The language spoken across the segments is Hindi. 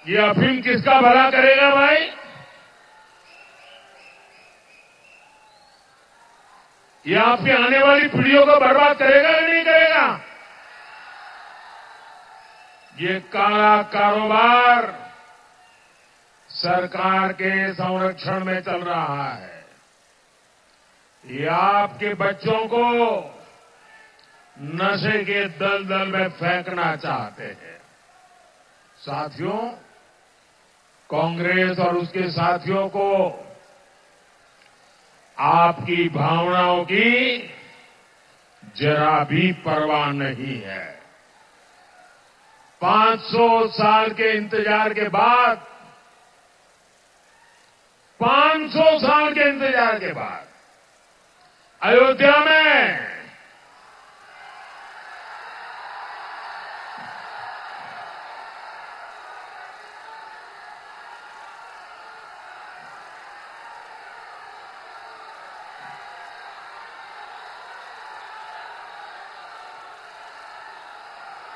ये अफीम किसका भला करेगा भाई? ये आपकी आने वाली पीढ़ियों को बर्बाद करेगा या नहीं करेगा? ये काला कारोबार सरकार के संरक्षण में चल रहा है। ये आपके बच्चों को नशे के दलदल में फेंकना चाहते हैं। साथियों, कांग्रेस और उसके साथियों को आपकी भावनाओं की जरा भी परवाह नहीं है। 500 साल के इंतजार के बाद 500 साल के इंतजार के बाद अयोध्या में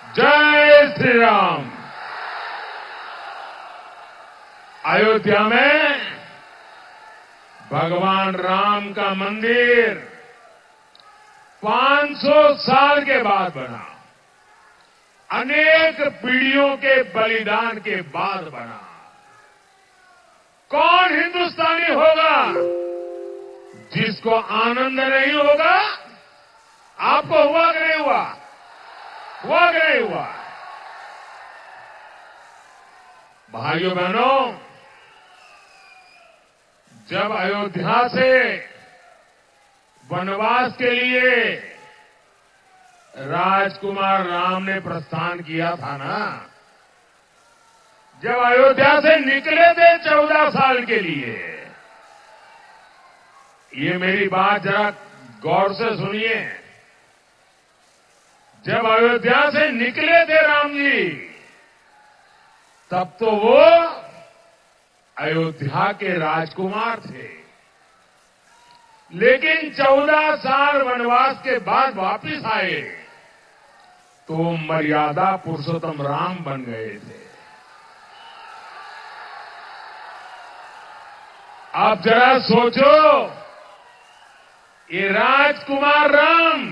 जय श्री राम। अयोध्या में भगवान राम का मंदिर 500 साल के बाद बना, अनेक पीढ़ियों के बलिदान के बाद बना। कौन हिंदुस्तानी होगा जिसको आनंद नहीं होगा? आपको हुआ कि नहीं हुआ? हुआ कि नहीं हुआ? भाइयों बहनों, जब अयोध्या से वनवास के लिए राजकुमार राम ने प्रस्थान किया था ना, जब अयोध्या से निकले थे 14 साल के लिए, ये मेरी बात जरा गौर से सुनिए। जब अयोध्या से निकले थे राम जी, तब तो वो अयोध्या के राजकुमार थे, लेकिन 14 साल वनवास के बाद वापिस आए तो मर्यादा पुरुषोत्तम राम बन गए थे। आप जरा सोचो, ये राजकुमार राम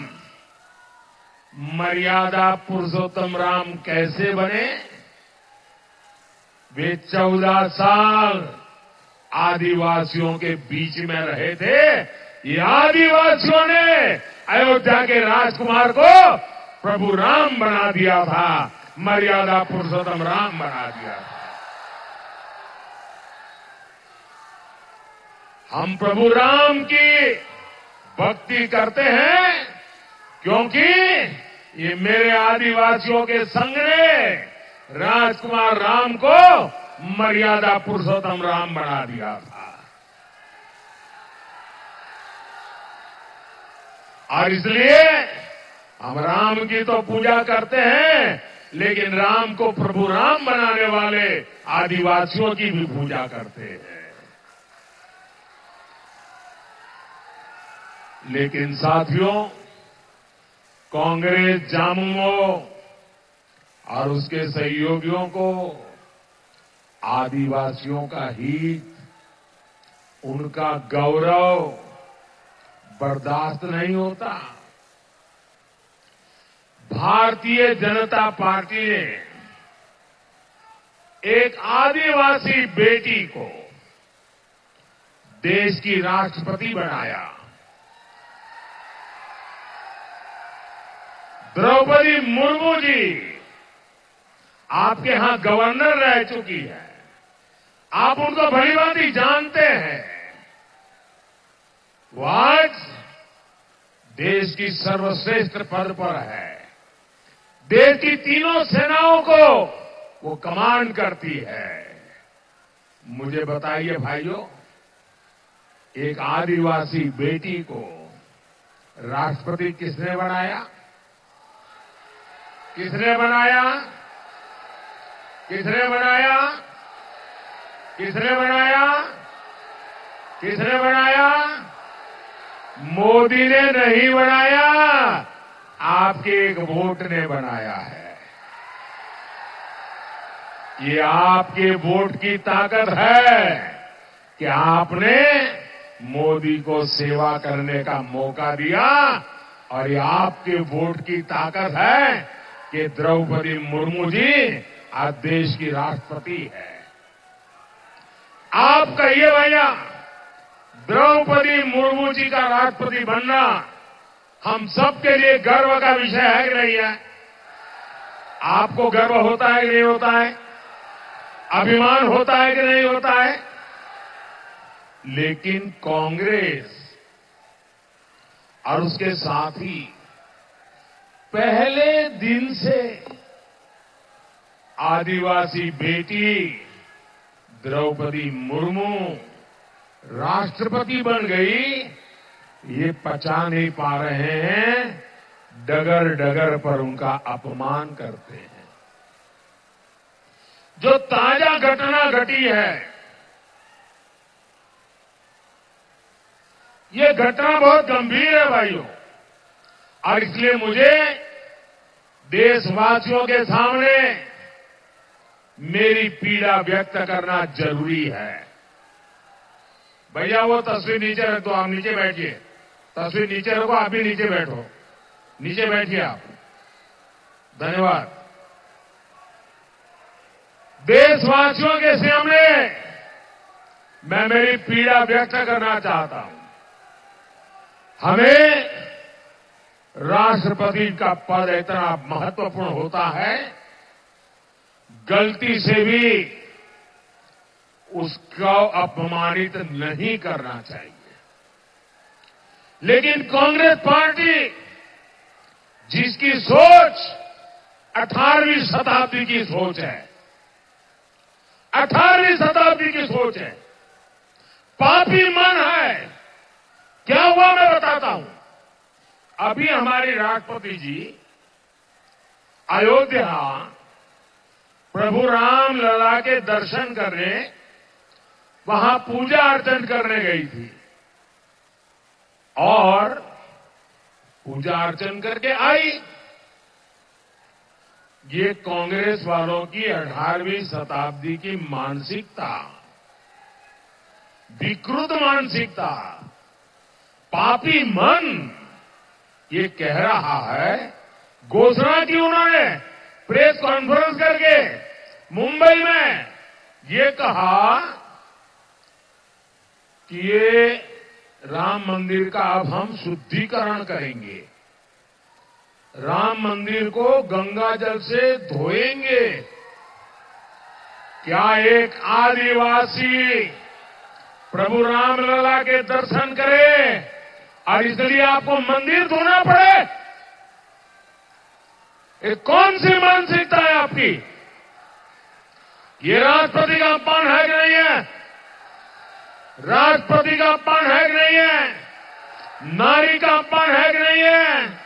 मर्यादा पुरुषोत्तम राम कैसे बने? वे 14 साल आदिवासियों के बीच में रहे थे। ये आदिवासियों ने अयोध्या के राजकुमार को प्रभु राम बना दिया था, मर्यादा पुरुषोत्तम राम बना दिया था। हम प्रभु राम की भक्ति करते हैं क्योंकि ये मेरे आदिवासियों के संग ने राजकुमार राम को मर्यादा पुरुषोत्तम राम बना दिया था। और इसलिए हम राम की तो पूजा करते हैं, लेकिन राम को प्रभु राम बनाने वाले आदिवासियों की भी पूजा करते हैं। लेकिन साथियों, कांग्रेस जामुओं और उसके सहयोगियों को आदिवासियों का हित, उनका गौरव बर्दाश्त नहीं होता। भारतीय जनता पार्टी ने एक आदिवासी बेटी को देश की राष्ट्रपति बनाया। द्रौपदी मुर्मू जी आपके यहां गवर्नर रह चुकी है, आप उनको भली भांति जानते हैं। वो आज देश की सर्वश्रेष्ठ पद पर है। देश की तीनों सेनाओं को वो कमांड करती है। मुझे बताइए भाइयों, एक आदिवासी बेटी को राष्ट्रपति किसने बनाया? किसने बनाया? किसने बनाया? किसने बनाया? किसने बनाया? मोदी ने नहीं बनाया, आपके एक वोट ने बनाया है। ये आपके वोट की ताकत है कि आपने मोदी को सेवा करने का मौका दिया, और ये आपके वोट की ताकत है कि द्रौपदी मुर्मू जी आज देश की राष्ट्रपति है। आप कहिए भैया, द्रौपदी मुर्मू जी का राष्ट्रपति बनना हम सबके लिए गर्व का विषय है कि नहीं है? आपको गर्व होता है कि नहीं होता है? अभिमान होता है कि नहीं होता है? लेकिन कांग्रेस और उसके साथी पहले दिन से आदिवासी बेटी द्रौपदी मुर्मू राष्ट्रपति बन गई, ये पचा नहीं पा रहे हैं, डगर डगर पर उनका अपमान करते हैं। जो ताजा घटना घटी है, ये घटना बहुत गंभीर है भाइयों, और इसलिए मुझे देशवासियों के सामने मेरी पीड़ा व्यक्त करना जरूरी है। भैया वो तस्वीर नीचे रख दो, आप नीचे बैठिए। तस्वीर नीचे रखो, आप भी नीचे बैठो, नीचे बैठिए आप। धन्यवाद। देशवासियों के सामने मैं मेरी पीड़ा व्यक्त करना चाहता हूं। हमें राष्ट्रपति का पद इतना महत्वपूर्ण होता है, गलती से भी उसको अपमानित नहीं करना चाहिए। लेकिन कांग्रेस पार्टी, जिसकी सोच 18वीं शताब्दी की सोच है, 18वीं शताब्दी की सोच है, पापी मन है। क्या हुआ मैं बताता हूं। अभी हमारी राष्ट्रपति जी अयोध्या प्रभु राम लला के दर्शन करने, वहां पूजा अर्चन करने गई थी, और पूजा अर्चन करके आई। ये कांग्रेस वालों की 18वीं शताब्दी की मानसिकता, विकृत मानसिकता, पापी मन, ये कह रहा है। घोषणा की उन्होंने प्रेस कॉन्फ्रेंस करके मुंबई में, ये कहा कि ये राम मंदिर का अब हम शुद्धिकरण करेंगे, राम मंदिर को गंगा जल से धोएंगे। क्या एक आदिवासी प्रभु रामलला के दर्शन करे और इसलिए आपको मंदिर धोना पड़े? ये कौन सी मानसिकता है आपकी? ये राष्ट्रपति का अपमान है कि नहीं है? राष्ट्रपति का अपमान है कि नहीं है? नारी का अपमान है कि नहीं है?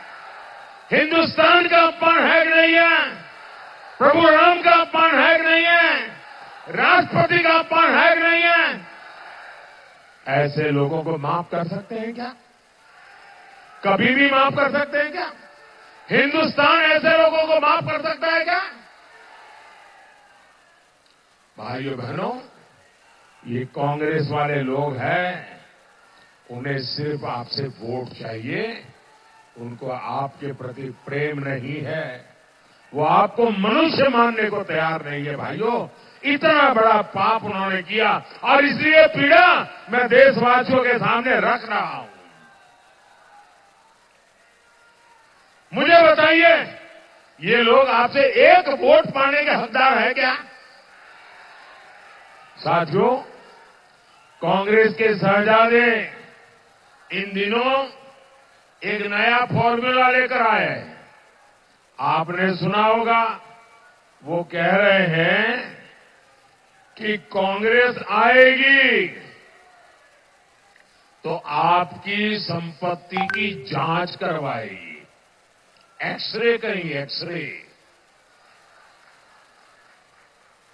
हिंदुस्तान का अपमान है कि नहीं है? प्रभु राम का अपमान है कि नहीं है? राष्ट्रपति का अपमान है कि नहीं है? ऐसे लोगों को माफ कर सकते हैं क्या? कभी भी माफ कर सकते हैं क्या? हिंदुस्तान ऐसे लोगों को माफ कर सकता है क्या? भाइयों बहनों, ये कांग्रेस वाले लोग हैं, उन्हें सिर्फ आपसे वोट चाहिए, उनको आपके प्रति प्रेम नहीं है, वो आपको मनुष्य मानने को तैयार नहीं है। भाइयों, इतना बड़ा पाप उन्होंने किया, और इसलिए पीड़ा मैं देशवासियों के सामने रख रहा हूं। मुझे बताइए, ये लोग आपसे एक वोट पाने के हकदार है क्या? साथियों, कांग्रेस के शहजादे इन दिनों एक नया फॉर्मूला लेकर आए हैं। आपने सुना होगा, वो कह रहे हैं कि कांग्रेस आएगी तो आपकी संपत्ति की जांच करवाएगी, एक्सरे करेंगे, एक्सरे,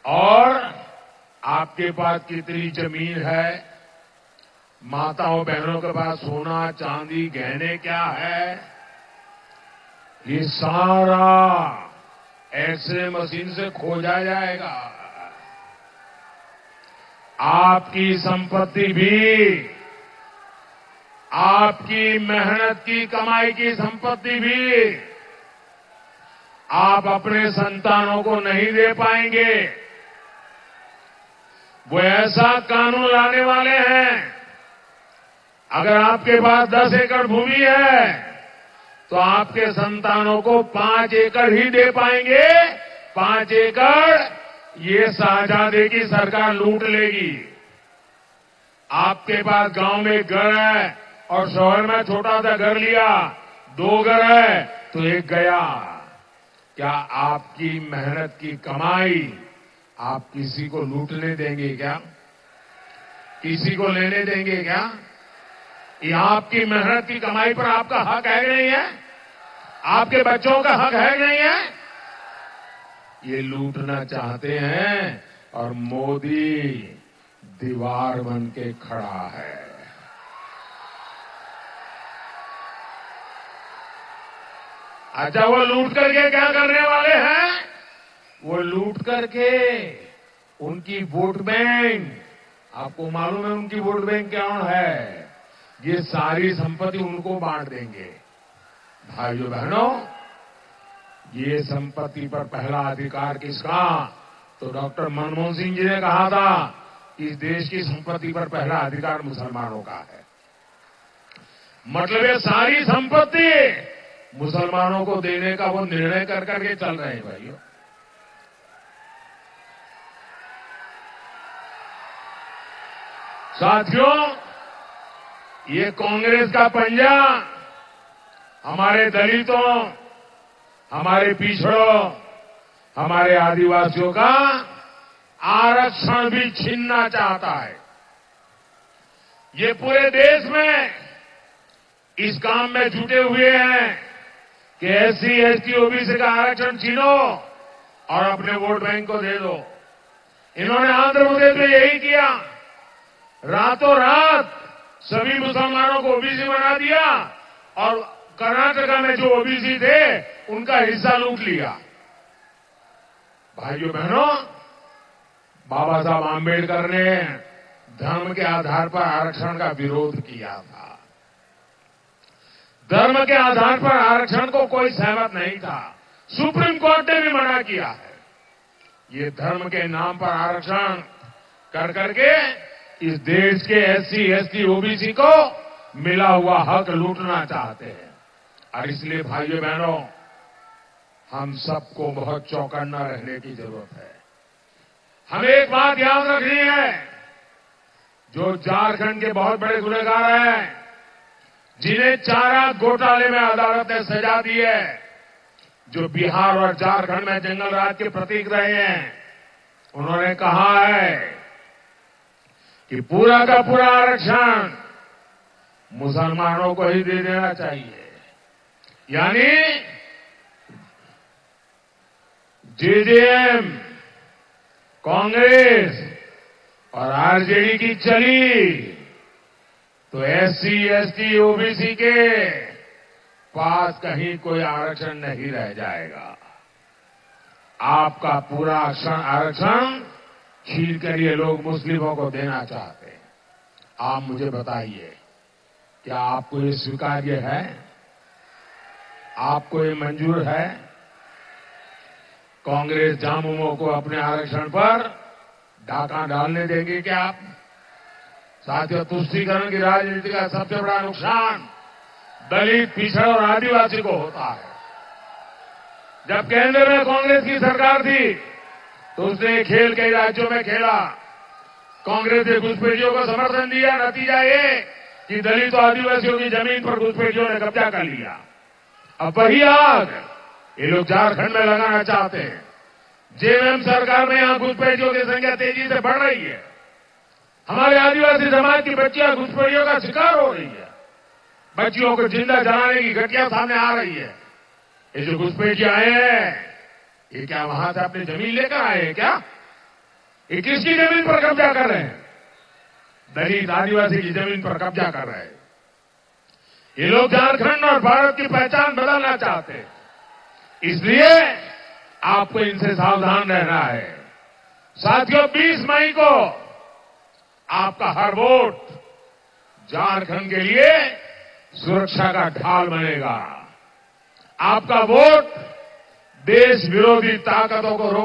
और आपके पास कितनी जमीन है, माताओं बहनों के पास सोना चांदी गहने क्या है, ये सारा एक्सरे मशीन से खोजा जाएगा। आपकी संपत्ति भी, आपकी मेहनत की कमाई की संपत्ति भी आप अपने संतानों को नहीं दे पाएंगे। वो ऐसा कानून लाने वाले हैं, अगर आपके पास 10 एकड़ भूमि है तो आपके संतानों को 5 एकड़ ही दे पाएंगे। 5 एकड़ ये शाहजहां की सरकार लूट लेगी। आपके पास गांव में घर है और शहर में छोटा सा घर लिया, 2 घर है तो 1 गया। क्या आपकी मेहनत की कमाई आप किसी को लूटने देंगे क्या? किसी को लेने देंगे क्या? ये आपकी मेहनत की कमाई पर आपका हक है कि नहीं है? आपके बच्चों का हक है कि नहीं है? ये लूटना चाहते हैं और मोदी दीवार बन के खड़ा है। अच्छा, वो लूट करके क्या करने वाले हैं? वो लूट करके उनकी वोट बैंक, आपको मालूम है उनकी वोट बैंक क्या है? ये सारी संपत्ति उनको बांट देंगे। भाइयों बहनों, ये संपत्ति पर पहला अधिकार किसका? तो डॉक्टर मनमोहन सिंह जी ने कहा था कि इस देश की संपत्ति पर पहला अधिकार मुसलमानों का है। मतलब ये सारी संपत्ति मुसलमानों को देने का वो निर्णय कर करके चल रहे हैं। भाइयों, साथियों, ये कांग्रेस का पंजा हमारे दलितों, हमारे पिछड़ों, हमारे आदिवासियों का आरक्षण भी छीनना चाहता है। ये पूरे देश में इस काम में जुटे हुए हैं कि एससी, एसटी, ओबीसी का आरक्षण छीनो और अपने वोट बैंक को दे दो। इन्होंने आंध्र प्रदेश में यही किया। रातों रात सभी मुसलमानों को ओबीसी बना दिया और कर्नाटका में जो ओबीसी थे उनका हिस्सा लूट लिया। भाइयों बहनों, बाबा साहब आंबेडकर ने धर्म के आधार पर आरक्षण का विरोध किया था। धर्म के आधार पर आरक्षण को कोई सहमत नहीं था। सुप्रीम कोर्ट ने भी मना किया है। ये धर्म के नाम पर आरक्षण कर करके इस देश के एससी, एसटी, ओबीसी को मिला हुआ हक लूटना चाहते हैं। और इसलिए भाइयों बहनों, हम सबको बहुत चौकन्ना रहने की जरूरत है। हमें एक बात याद रखनी है, जो झारखंड के बहुत बड़े गुनहगार हैं, जिन्हें चारा घोटाले में अदालत ने सजा दी है, जो बिहार और झारखंड में जंगल राज के प्रतीक रहे हैं, उन्होंने कहा है कि पूरा का पूरा आरक्षण मुसलमानों को ही दे देना चाहिए। यानी जेजेएम, कांग्रेस और आरजेडी की चली तो एससी, एसटी, ओबीसी के पास कहीं कोई आरक्षण नहीं रह जाएगा। आपका पूरा आरक्षण छीन कर ये लोग मुस्लिमों को देना चाहते हैं। आप मुझे बताइए, क्या आपको ये स्वीकार्य है? आपको ये मंजूर है? कांग्रेस झामुमो को अपने आरक्षण पर डाका डालने देंगे क्या आप? साथियों, तुष्टीकरण की राजनीति का सबसे बड़ा नुकसान दलित, पिछड़ा और आदिवासी को होता है। जब केंद्र में कांग्रेस की सरकार थी तो उसने खेल कई राज्यों में खेला। कांग्रेस ने घुसपैठियों को समर्थन दिया। नतीजा ये कि दलित और आदिवासियों की जमीन पर घुसपैठियों ने कब्जा कर लिया। अब वही आग ये लोग झारखंड में लगाना चाहते हैं। जेएमएम सरकार में यहां घुसपैठियों की संख्या तेजी से बढ़ रही है। हमारे आदिवासी समाज की बच्चियां घुसपैठियों का शिकार हो रही है। बच्चियों को जिंदा जलाने की घटना सामने आ रही है। ये जो घुसपैठिए आए हैं, ये क्या वहां से अपनी जमीन लेकर आए हैं क्या? ये किसकी जमीन पर कब्जा कर रहे हैं? दलित, आदिवासी की जमीन पर कब्जा कर रहे हैं। ये लोग झारखंड और भारत की पहचान बदलना चाहते हैं। इसलिए आपको इनसे सावधान रहना है। साथियों, 20 मई को आपका हर वोट झारखंड के लिए सुरक्षा का ढाल बनेगा। आपका वोट देश विरोधी ताकतों को रोक